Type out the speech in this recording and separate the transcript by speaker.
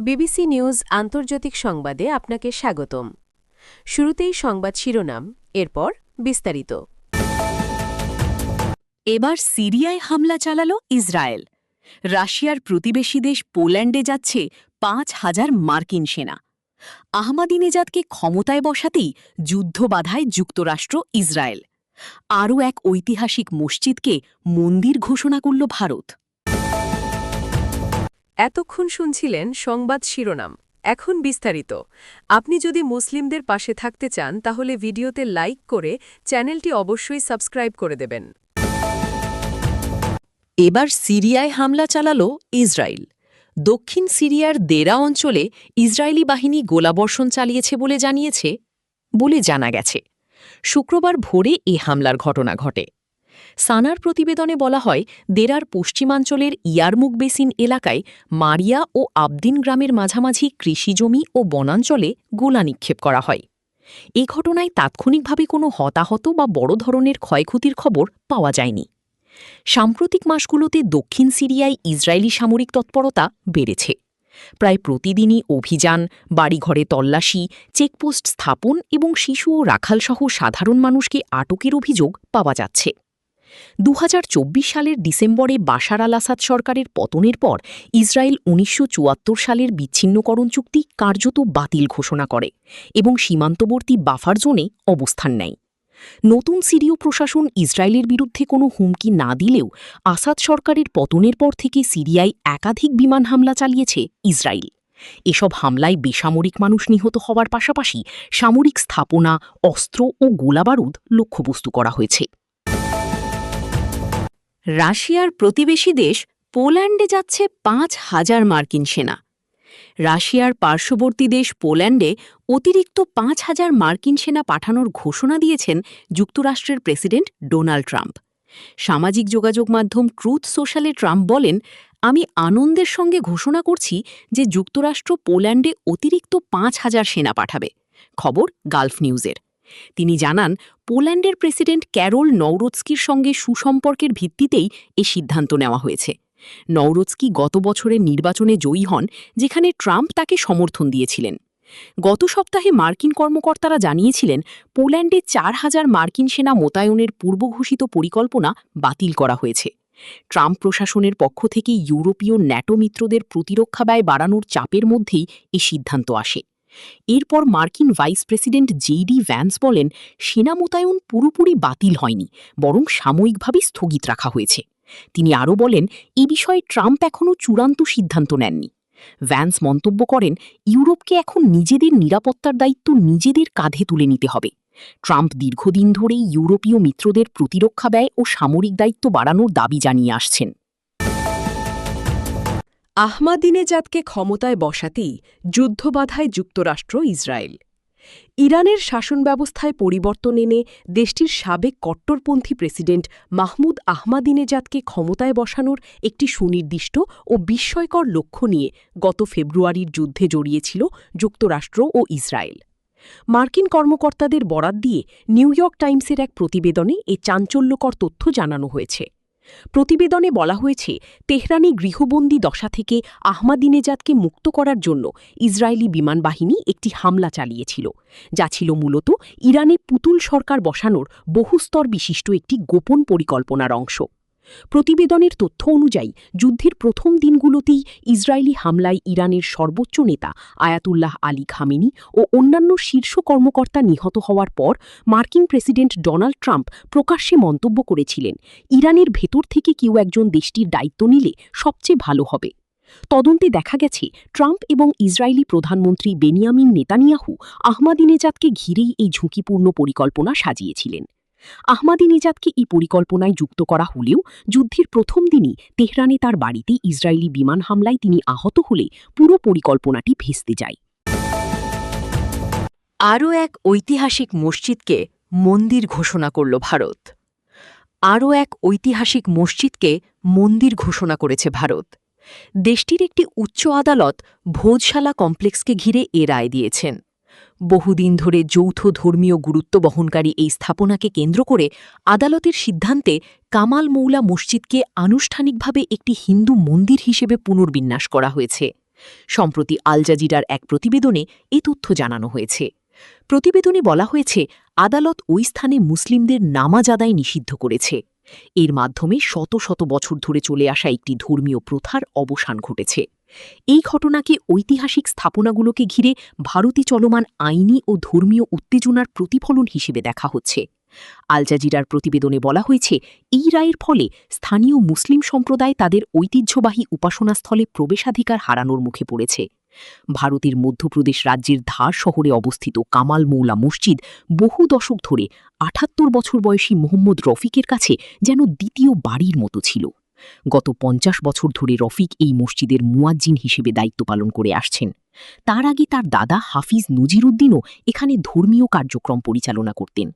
Speaker 1: BBC news আন্তর্জাতিক সংবাদে আপনাকে স্বাগতম। শুরুতেই সংবাদ শিরোনাম, এরপর বিস্তারিত।
Speaker 2: এবার সিরিয়ায় হামলা চালাল ইসরায়েল। রাশিয়ার প্রতিবেশী দেশ পোল্যান্ডে যাচ্ছে ৫,০০০ মার্কিন সেনা। আহমাদিনেজাদকে ক্ষমতায় বসাতেই যুদ্ধ বাধায় যুক্তরাষ্ট্র ইসরায়েল। আরও এক ঐতিহাসিক মসজিদকে মন্দির ঘোষণা করল ভারত।
Speaker 1: এতক্ষণ শুনছিলেন সংবাদ শিরোনাম, এখন বিস্তারিত। আপনি যদি মুসলিমদের পাশে থাকতে চান তাহলে ভিডিওতে লাইক করে চ্যানেলটি অবশ্যই সাবস্ক্রাইব করে দেবেন।
Speaker 2: এবার সিরিয়ায় হামলা চালাল ইসরায়েল। দক্ষিণ সিরিয়ার দেরা অঞ্চলে ইসরায়েলি বাহিনী গোলাবর্ষণ চালিয়েছে বলে জানা গেছে। শুক্রবার ভোরে এ হামলার ঘটনা ঘটে। সানার প্রতিবেদনে বলা হয়, দেরার পশ্চিমাঞ্চলের ইয়ারমুক বেসিন এলাকায় মারিয়া ও আবদিন গ্রামের মাঝামাঝি কৃষিজমি ও বনাঞ্চলে গোলা নিক্ষেপ করা হয়। এ ঘটনায় তাৎক্ষণিকভাবে কোনো হতাহত বা বড় ধরনের ক্ষয়ক্ষতির খবর পাওয়া যায়নি। সাম্প্রতিক মাসগুলোতে দক্ষিণ সিরিয়ায় ইসরায়েলি সামরিক তৎপরতা বেড়েছে। প্রায় প্রতিদিনই অভিযান, বাড়িঘরে তল্লাশি, চেকপোস্ট স্থাপন এবং শিশু ও রাখালসহ সাধারণ মানুষকে আটকের অভিযোগ পাওয়া যাচ্ছে। ২০২৪ সালের ডিসেম্বরে বাশার আল আসাদ সরকারের পতনের পর ইসরায়েল ১৯৭৪ সালের বিচ্ছিন্নকরণ চুক্তি কার্যত বাতিল ঘোষণা করে এবং সীমান্তবর্তী বাফার জোনে অবস্থান নেয়। নতুন সিরীয় প্রশাসন ইসরায়েলের বিরুদ্ধে কোনো হুমকি না দিলেও আসাদ সরকারের পতনের পর থেকে সিরিয়ায় একাধিক বিমান হামলা চালিয়েছে ইসরায়েল। এসব হামলায় বেসামরিক মানুষ নিহত হওয়ার পাশাপাশি সামরিক স্থাপনা, অস্ত্র ও গোলাবারুদ লক্ষ্যবস্তু করা হয়েছে। রাশিয়ার প্রতিবেশী দেশ পোল্যান্ডে যাচ্ছে ৫,০০০ মার্কিন সেনা। রাশিয়ার পার্শ্ববর্তী দেশ পোল্যান্ডে অতিরিক্ত ৫,০০০ মার্কিন সেনা পাঠানোর ঘোষণা দিয়েছেন যুক্তরাষ্ট্রের প্রেসিডেন্ট ডোনাল্ড ট্রাম্প। সামাজিক যোগাযোগ মাধ্যম ট্রুথ সোশ্যালে ট্রাম্প বলেন, আমি আনন্দের সঙ্গে ঘোষণা করছি যে যুক্তরাষ্ট্র পোল্যান্ডে অতিরিক্ত ৫,০০০ সেনা পাঠাবে। খবর গালফ নিউজের। তিনি জানান, পোল্যান্ডের প্রেসিডেন্ট ক্যারোল নওরোৎস্কির সঙ্গে সুসম্পর্কের ভিত্তিতেই এ সিদ্ধান্ত নেওয়া হয়েছে। নওরোৎস্কি গত বছরের নির্বাচনে জয়ী হন, যেখানে ট্রাম্প তাকে সমর্থন দিয়েছিলেন। গত সপ্তাহে মার্কিন কর্মকর্তারা জানিয়েছিলেন, পোল্যান্ডে ৪,০০০ মার্কিন সেনা মোতায়েনের পূর্বঘোষিত পরিকল্পনা বাতিল করা হয়েছে। ট্রাম্প প্রশাসনের পক্ষ থেকে ইউরোপীয় ন্যাটো মিত্রদের প্রতিরক্ষা ব্যয় বাড়ানোর চাপের মধ্যেই এ সিদ্ধান্ত আসে। এরপর মার্কিন ভাইস প্রেসিডেন্ট জেডি ভ্যান্স বলেন, সেনা মোতায়েন পুরোপুরি বাতিল হয়নি, বরং সাময়িকভাবে স্থগিত রাখা হয়েছে। তিনি আরও বলেন, এ বিষয়ে ট্রাম্প এখনও চূড়ান্ত সিদ্ধান্ত নেননি। ভ্যান্স মন্তব্য করেন, ইউরোপকে এখন নিজেদের নিরাপত্তার দায়িত্ব নিজেদের কাঁধে তুলে নিতে হবে। ট্রাম্প দীর্ঘদিন ধরেই ইউরোপীয় মিত্রদের প্রতিরক্ষা ব্যয় ও সামরিক দায়িত্ব বাড়ানোর দাবি জানিয়ে আসছেন।
Speaker 1: আহমাদিনেজাদকে ক্ষমতায় বসাতেই যুদ্ধবাধায় যুক্তরাষ্ট্র ইসরায়েল। ইরানের শাসন ব্যবস্থায় পরিবর্তন এনে দেশটির সাবেক কট্টরপন্থী প্রেসিডেন্ট মাহমুদ আহমাদিনেজাদকে ক্ষমতায় বসানোর একটি সুনির্দিষ্ট ও বিস্ময়কর লক্ষ্য নিয়ে গত ফেব্রুয়ারির যুদ্ধে জড়িয়েছিল যুক্তরাষ্ট্র ও ইসরায়েল। মার্কিন কর্মকর্তাদের বরাত দিয়ে নিউ ইয়র্ক টাইমসের এক প্রতিবেদনে এ চাঞ্চল্যকর তথ্য জানানো হয়েছে। প্রতিবেদনে বলা হয়েছে, তেহরানি গৃহবন্দী দশা থেকে আহমাদিনেজাদকে মুক্ত করার জন্য ইসরায়েলি বিমান বাহিনী একটি হামলা চালিয়েছিল, যা ছিল মূলত ইরানে পুতুল সরকার বসানোর বহুস্তর বিশিষ্ট একটি গোপন পরিকল্পনার অংশ। প্রতিবেদনের তথ্য অনুযায়ী যুদ্ধের প্রথম দিনগুলোতেই ইসরায়েলি হামলায় ইরানের সর্বোচ্চ নেতা আয়াতুল্লাহ আলী খামেনি ও অন্যান্য শীর্ষ কর্মকর্তা নিহত হওয়ার পর মার্কিন প্রেসিডেন্ট ডোনাল্ড ট্রাম্প প্রকাশ্যে মন্তব্য করেছিলেন, ইরানের ভেতর থেকে কেউ একজন দেশটির দায়িত্ব নিলে সবচেয়ে ভালো হবে। তদন্তে দেখা গেছে, ট্রাম্প এবং ইসরায়েলি প্রধানমন্ত্রী বেনিয়ামিন নেতানিয়াহু আহমাদিনেজাদকে ঘিরেই এই ঝুঁকিপূর্ণ পরিকল্পনা সাজিয়েছিলেন। আহমাদিনেজাদকে এই পরিকল্পনায় যুক্ত করা হলেও যুদ্ধের প্রথম দিনই তেহরানে তার বাড়িতে ইসরায়েলি বিমান হামলায় তিনি আহত হলে পুরো পরিকল্পনাটি ভেস্তে যায়।
Speaker 2: আরও এক ঐতিহাসিক মসজিদকে মন্দির ঘোষণা করল ভারত। আরও এক ঐতিহাসিক মসজিদকে মন্দির ঘোষণা করেছে ভারত। দেশটির একটি উচ্চ আদালত ভোজশালা কমপ্লেক্সকে ঘিরে এ রায় দিয়েছেন। বহুদিন ধরে যৌথ ধর্মীয় গুরুত্ব বহনকারী এই স্থাপনাকে কেন্দ্র করে আদালতের সিদ্ধান্তে কামাল মৌলা মসজিদকে আনুষ্ঠানিকভাবে একটি হিন্দু মন্দির হিসেবে পুনর্বিন্যাস করা হয়েছে। সম্প্রতি আল জাজিরার এক প্রতিবেদনে এ তথ্য জানানো হয়েছে। প্রতিবেদনে বলা হয়েছে, আদালত ওই স্থানে মুসলিমদের নামাজ আদায় নিষিদ্ধ করেছে। এর মাধ্যমে শত শত বছর ধরে চলে আসা একটি ধর্মীয় প্রথার অবসান ঘটেছে। এই ঘটনাকে ঐতিহাসিক স্থাপনাগুলোকে ঘিরে ভারতে চলমান আইনি ও ধর্মীয় উত্তেজনার প্রতিফলন হিসেবে দেখা হচ্ছে। আল জাজিরার প্রতিবেদনে বলা হয়েছে, এই রায়ের ফলে স্থানীয় মুসলিম সম্প্রদায় তাদের ঐতিহ্যবাহী উপাসনাস্থলে প্রবেশাধিকার হারানোর মুখে পড়েছে। ভারতের মধ্যপ্রদেশ রাজ্যের ধার শহরে অবস্থিত কামাল মৌলা মসজিদ বহু দশক ধরে ৭৮ বছর বয়সী মোহাম্মদ রফিকের কাছে যেন দ্বিতীয় বাড়ির মতো ছিল। গত ৫০ বছর ধরে রফিক এই মসজিদের মুয়াজ্জিন হিসেবে দায়িত্ব পালন করে আসছেন। তার আগে তার দাদা হাফিজ নজির উদ্দিনও এখানে ধর্মীয় কার্যক্রম পরিচালনা করতেন।